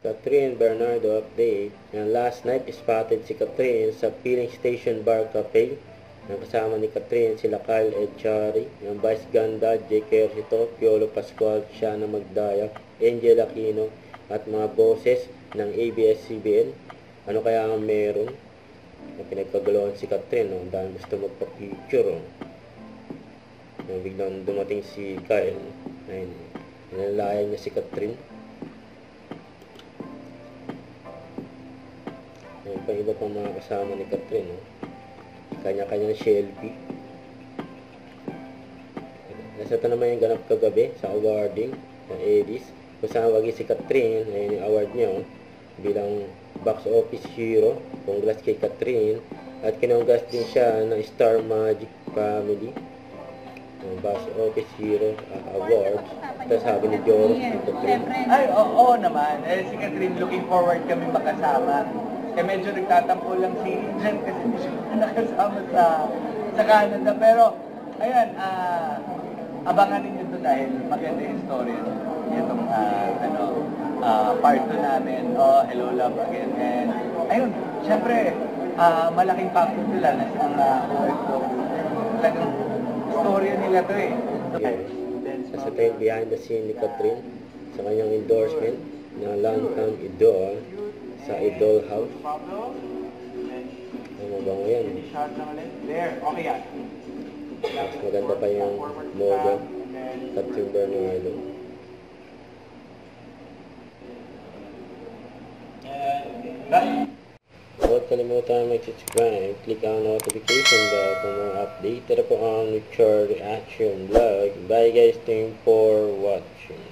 Catherine Bernardo update. Last night, spotted si Catherine sa Filling Station Bar Cafe. Kasama ni Catherine sila Kyle Echari, yung Vice Ganda, J. Kersito, Piolo Pascual, Shana Magdaya, Angel Aquino, at mga boses ng ABS-CBN. Ano kaya ang meron? Pinagpagalawan si Catherine, no? Dahil gusto magpa-picture. No? Biglang dumating si Kyle. Ayun, nilalayan niya si Catherine. Ayun pa iba pang mga kasama ni Catherine. No? Kanya-kanyang selfie. Nasa ito naman yung ganap kagabi sa awarding ng Edis. Kung saan wagi si Catherine, ayun yung award niya bilang box office hero. Congrats kay Catherine. At kinonggas din siya ng Star Magic Family. Box office hero award. Tapos sabi ni Joros si Catherine. Ay, oo naman. Si Catherine, looking forward kami makasama. Medyo nagtatampo lang si Jen kasi hindi siya nakasama sa Canada. Pero, ayan, abangan ninyo ito dahil maganda yung story. Itong, part 2 namin. Hello, love again. And, ayun, syempre, malaking factor nila na sa mga OFW. Talagang story nila to eh. Nasa tayo behind the scene ni Catherine sa kanyang endorsement ng Langkang Idol sa Idol House. Ang mabango yan. There, okay yan. Mas maganda pa yung model, Catherine Bernardo. Huwag kalimutan mag-subscribe, click ang notification bell for more update. Tara po ang Richard Reaction Vlog. Bye guys, thank you for watching.